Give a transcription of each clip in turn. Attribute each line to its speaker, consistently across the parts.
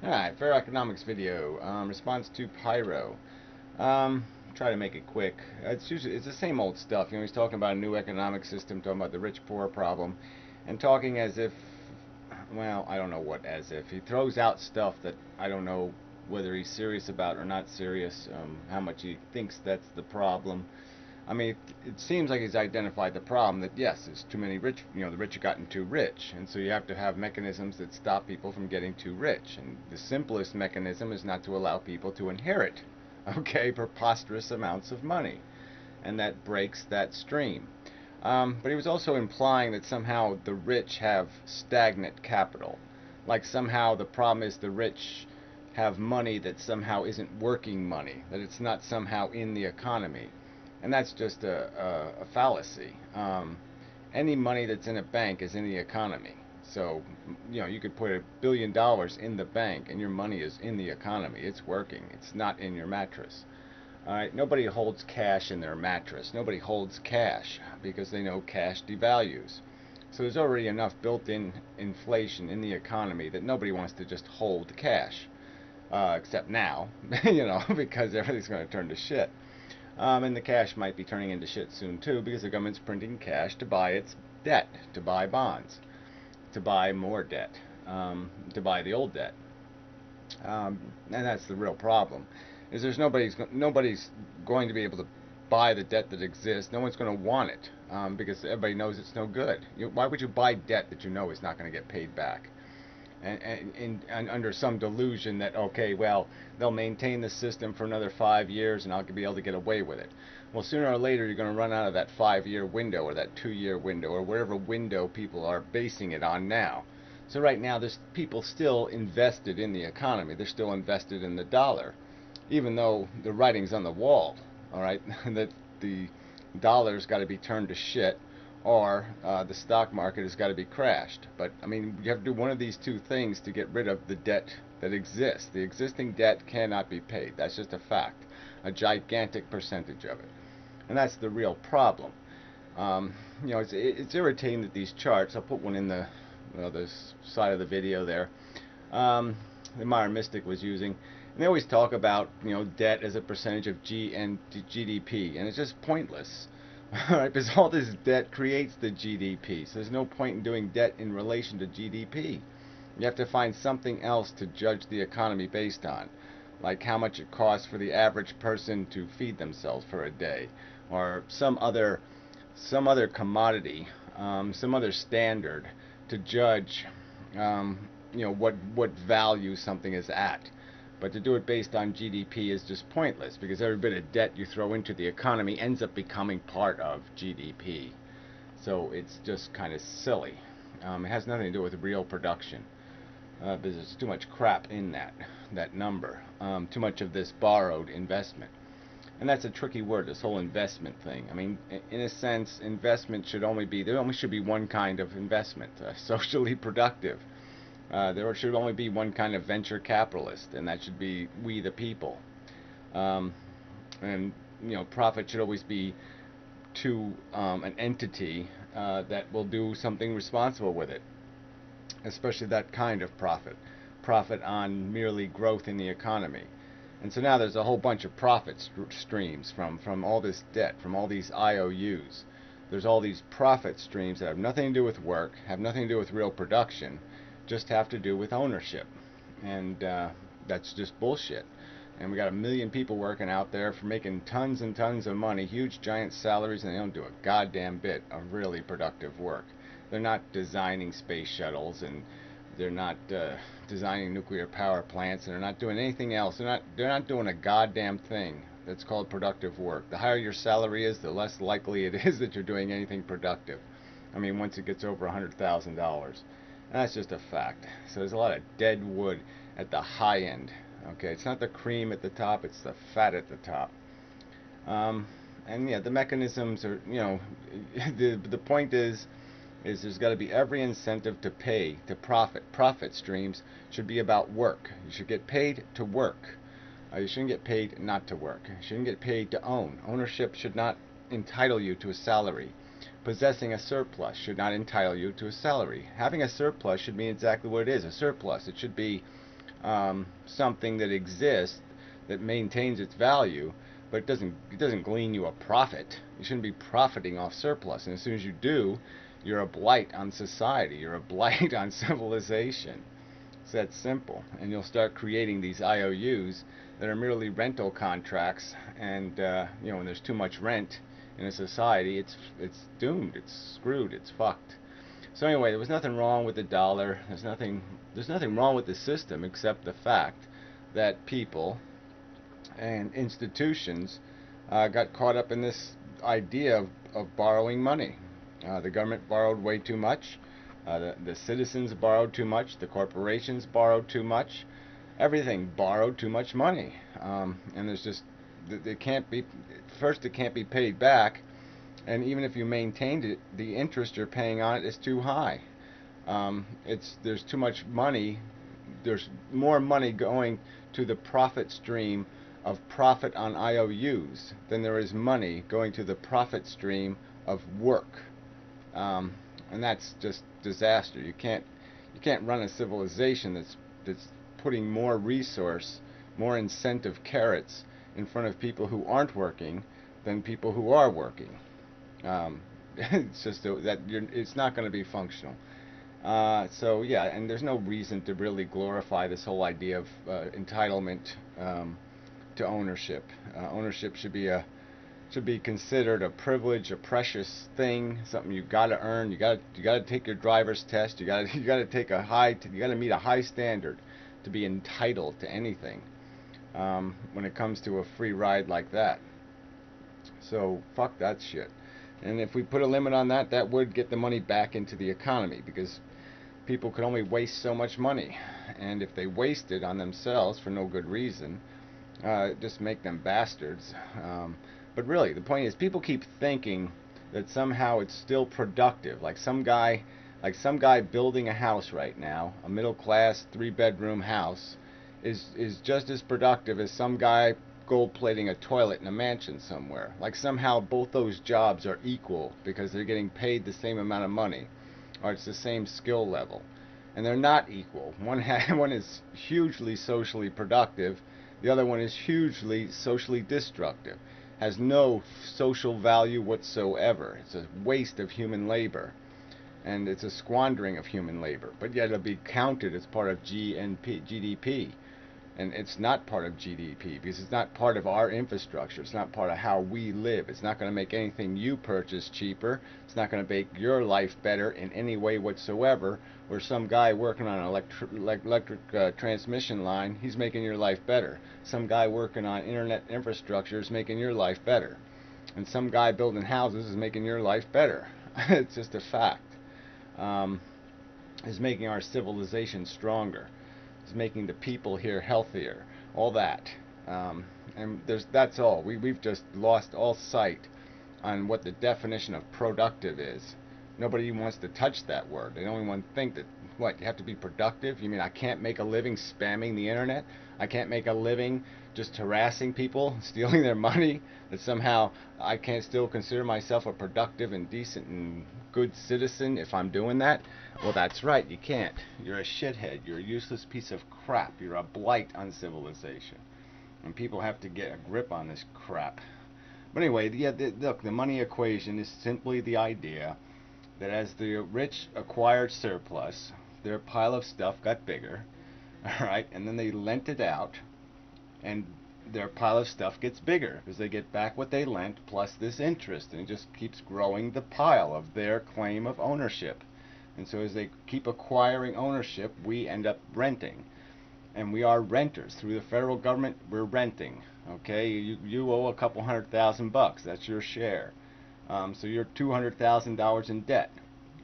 Speaker 1: Alright, fair economics video. Response to Pyro. Um, Try to make it quick. It's the same old stuff. He's talking about a new economic system, talking about the rich poor problem, and talking as if, well, I don't know what as if. He throws out stuff that I don't know whether he's serious about or not serious. How much he thinks that's the problem. I mean, it seems like he's identified the problem that yes, there's too many rich, the rich have gotten too rich, and so you have to have mechanisms that stop people from getting too rich. And the simplest mechanism is not to allow people to inherit, okay, preposterous amounts of money, and that breaks that stream. But he was also implying that somehow the rich have stagnant capital, like somehow the problem is the rich have money that somehow isn't working money, that it's not somehow in the economy. And that's just a fallacy. Any money that's in a bank is in the economy. So, you could put $1 billion in the bank and your money is in the economy. It's working. It's not in your mattress. All right, nobody holds cash in their mattress. Nobody holds cash because they know cash devalues. So there's already enough built-in inflation in the economy that nobody wants to just hold cash, except now, because everything's going to turn to shit. And the cash might be turning into shit soon too because the government's printing cash to buy its debt, to buy bonds, to buy more debt, to buy the old debt. And that's the real problem. Is there's nobody's going to be able to buy the debt that exists. No one's going to want it because everybody knows it's no good. Why would you buy debt that you know is not going to get paid back? And under some delusion that okay, well, they'll maintain the system for another 5 years and I'll be able to get away with it. Well, sooner or later you're going to run out of that 5 year window or that 2 year window or whatever window people are basing it on now. So right now there's people still invested in the economy. They're still invested in the dollar, even though the writing's on the wall. All right, that the dollar's got to be turned to shit or the stock market has got to be crashed. But I mean, you have to do one of these two things to get rid of the debt that exists. The existing debt cannot be paid. That's just a fact. A gigantic percentage of it, and that's the real problem. It's irritating that these charts. I'll put one in the side of the video there. The modern mystic was using. And they always talk about debt as a percentage of GDP, and it's just pointless. Alright, because all this debt creates the GDP. So there's no point in doing debt in relation to GDP. You have to find something else to judge the economy based on. Like how much it costs for the average person to feed themselves for a day. Or some other commodity, some other standard to judge what value something is at. But to do it based on GDP is just pointless because every bit of debt you throw into the economy ends up becoming part of GDP. So it's just kind of silly. It has nothing to do with real production because there's too much crap in that number. Too much of this borrowed investment. And that's a tricky word, this whole investment thing. I mean, in a sense, investment there only should be one kind of investment, socially productive. There should only be one kind of venture capitalist, and that should be we the people. Um, and profit should always be to an entity that will do something responsible with it, especially that kind of profit on merely growth in the economy. And so now there's a whole bunch of profit streams from all this debt, from all these IOUs. There's all these profit streams that have nothing to do with work, have nothing to do with real production, just have to do with ownership. And that's just bullshit. And we got a million people working out there for making tons and tons of money, huge giant salaries, and they don't do a goddamn bit of really productive work. They're not designing space shuttles, and they're not designing nuclear power plants, and they're not doing anything else. They're not doing a goddamn thing that's called productive work. The higher your salary is, the less likely it is that you're doing anything productive. I mean, once it gets over $100,000. That's just a fact. So there's a lot of dead wood at the high end. Okay, it's not the cream at the top, it's the fat at the top. Um, and yeah, the mechanisms are, the point is there's got to be every incentive to pay, to profit. Profit streams should be about work. You should get paid to work. You shouldn't get paid not to work. You shouldn't get paid to own. Ownership should not entitle you to a salary. Possessing a surplus should not entitle you to a salary. Having a surplus should mean exactly what it is, a surplus. It should be something that exists that maintains its value, but it doesn't glean you a profit. You shouldn't be profiting off surplus, and as soon as you do, you're a blight on society. You're a blight on civilization. It's that simple, and you'll start creating these IOUs that are merely rental contracts, and when there's too much rent in a society, it's doomed, it's screwed, it's fucked. So anyway, there was nothing wrong with the dollar. There's nothing wrong with the system except the fact that people and institutions got caught up in this idea of borrowing money. The government borrowed way too much. The citizens borrowed too much. The corporations borrowed too much. Everything borrowed too much money. And there's just, it can't be, first it can't be paid back. And even if you maintained it, the interest you're paying on it is too high. There's too much money. There's more money going to the profit stream of profit on IOUs than there is money going to the profit stream of work. And that's just disaster. You can't run a civilization that's putting more resource, more incentive carrots in front of people who aren't working than people who are working. It's just that it's not going to be functional. So yeah, and there's no reason to really glorify this whole idea of entitlement to ownership. Ownership should be considered a privilege, a precious thing, something you got to earn. You got to take your driver's test. You got to take you got to meet a high standard to be entitled to anything when it comes to a free ride like that. So fuck that shit. And if we put a limit on that, that would get the money back into the economy, because people could only waste so much money, and if they waste it on themselves for no good reason, just make them bastards. But really, the point is, people keep thinking that somehow it's still productive. Like some guy building a house right now, a middle-class 3-bedroom house, is just as productive as some guy gold-plating a toilet in a mansion somewhere. Like somehow both those jobs are equal because they're getting paid the same amount of money, or it's the same skill level. And they're not equal. One is hugely socially productive, the other one is hugely socially destructive. Has no social value whatsoever. It's a waste of human labor, and it's a squandering of human labor. But yet it'll be counted as part of GDP. And it's not part of GDP because it's not part of our infrastructure. It's not part of how we live. It's not going to make anything you purchase cheaper. It's not going to make your life better in any way whatsoever. Where some guy working on an electric transmission line, he's making your life better. Some guy working on internet infrastructure is making your life better. And some guy building houses is making your life better. It's just a fact. It's making our civilization stronger. Is making the people here healthier, all that, and that's all. We've just lost all sight on what the definition of productive is. Nobody wants to touch that word. They don't even want to think that, what, you have to be productive? You mean I can't make a living spamming the internet? I can't make a living just harassing people, stealing their money? That somehow I can't still consider myself a productive and decent and good citizen if I'm doing that? Well, that's right, you can't. You're a shithead. You're a useless piece of crap. You're a blight on civilization. And people have to get a grip on this crap. But anyway, look, the money equation is simply the idea that as the rich acquired surplus, their pile of stuff got bigger, alright, and then they lent it out, and their pile of stuff gets bigger because they get back what they lent plus this interest, and it just keeps growing the pile of their claim of ownership. And so as they keep acquiring ownership, we end up renting. And we are renters. Through the federal government, we're renting. Okay, you owe a couple $100,000. That's your share. So you're $200,000 in debt.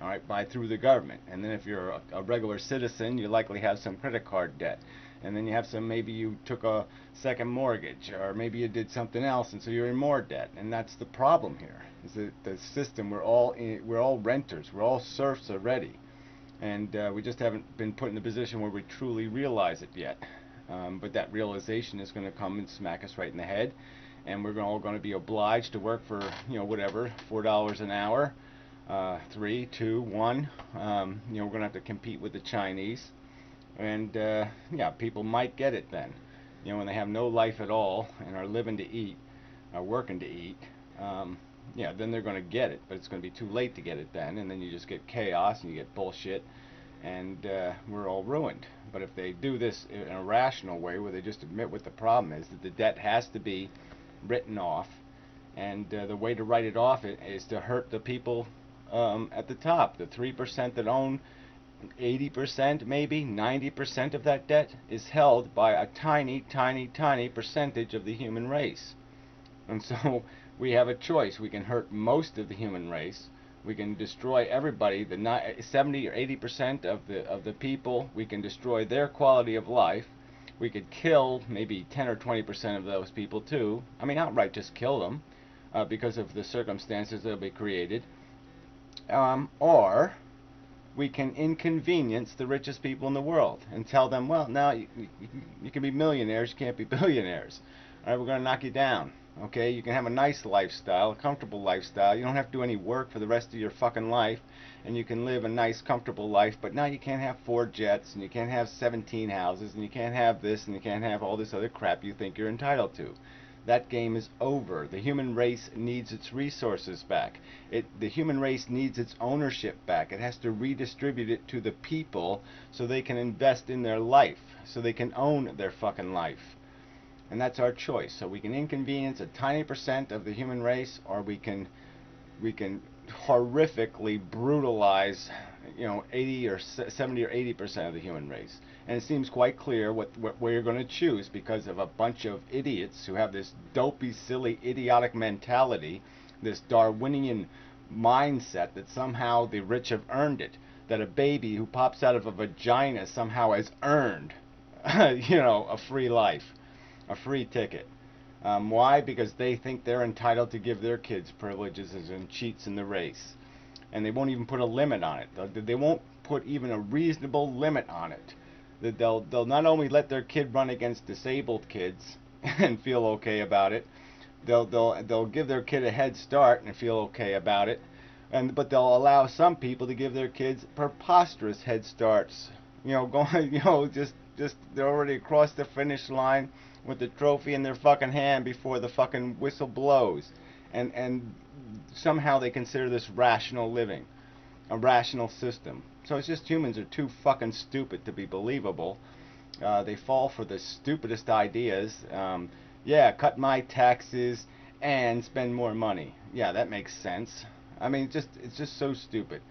Speaker 1: All right, through the government. And then if you're a regular citizen, you likely have some credit card debt. And then you have some, maybe you took a second mortgage, or maybe you did something else, and so you're in more debt. And that's the problem here, is that the system, we're all renters, we're all serfs already. And we just haven't been put in the position where we truly realize it yet. But that realization is going to come and smack us right in the head. And we're all going to be obliged to work for, whatever, $4 an hour, 3, 2, 1. We're going to have to compete with the Chinese. And yeah, people might get it then. You know, when they have no life at all and are living to eat, are working to eat, um, yeah, then they're going to get it. But it's going to be too late to get it then, and then you just get chaos and you get bullshit, and we're all ruined. But if they do this in a rational way, where they just admit what the problem is, that the debt has to be written off, and the way to write it off is to hurt the people at the top, the 3% that own 80%, maybe 90% of that debt is held by a tiny, tiny, tiny percentage of the human race. And so we have a choice. We can hurt most of the human race. We can destroy everybody, the 70 or 80% of the people. We can destroy their quality of life. We could kill maybe 10 or 20% of those people too. I mean, outright just kill them because of the circumstances that'll be created. Or we can inconvenience the richest people in the world and tell them, well, now you can be millionaires, you can't be billionaires. All right, we're going to knock you down. Okay, you can have a nice lifestyle, a comfortable lifestyle. You don't have to do any work for the rest of your fucking life, and you can live a nice, comfortable life. But now you can't have 4 jets, and you can't have 17 houses, and you can't have this, and you can't have all this other crap you think you're entitled to. That game is over. The human race needs its resources back. The human race needs its ownership back. It has to redistribute it to the people so they can invest in their life, so they can own their fucking life. And that's our choice. So we can inconvenience a tiny percent of the human race, or we can horrifically brutalize, 80 or 70 or 80% of the human race. And it seems quite clear what we're going to choose, because of a bunch of idiots who have this dopey, silly, idiotic mentality, this Darwinian mindset that somehow the rich have earned it, that a baby who pops out of a vagina somehow has earned, a free life, a free ticket. Why? Because they think they're entitled to give their kids privileges and cheats in the race. And they won't even put a limit on it. They won't put even a reasonable limit on it. They'll not only let their kid run against disabled kids and feel okay about it, they'll give their kid a head start and feel okay about it, but they'll allow some people to give their kids preposterous head starts. Going, just they're already across the finish line with the trophy in their fucking hand before the fucking whistle blows, and somehow they consider this rational living, a rational system. So it's just humans are too fucking stupid to be believable. They fall for the stupidest ideas. Yeah, cut my taxes and spend more money. Yeah, that makes sense. I mean, it's just so stupid.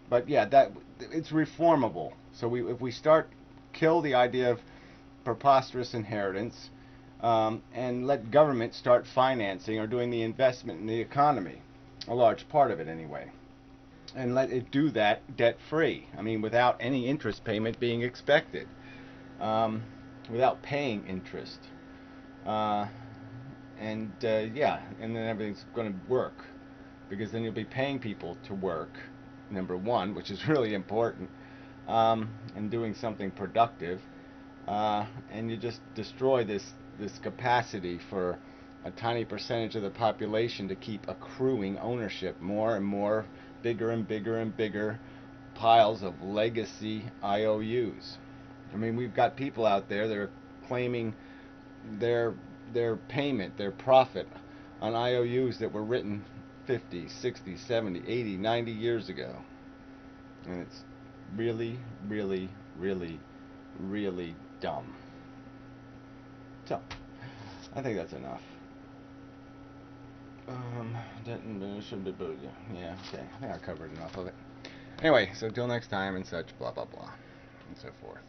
Speaker 1: But yeah, it's reformable. So if we start kill the idea of preposterous inheritance, and let government start financing or doing the investment in the economy, a large part of it anyway, and let it do that debt-free. I mean, without any interest payment being expected, without paying interest, yeah, and then everything's going to work, because then you'll be paying people to work, number one, which is really important, and doing something productive, and you just destroy this capacity for a tiny percentage of the population to keep accruing ownership, more and more, bigger and bigger and bigger piles of legacy IOUs. I mean, we've got people out there that are claiming their payment, their profit on IOUs that were written 50, 60, 70, 80, 90 years ago. And it's really, really, really, really dumb. So, I think that's enough. Should be yeah, okay. I think I covered enough of it. Anyway, so till next time and such, blah, blah, blah, and so forth.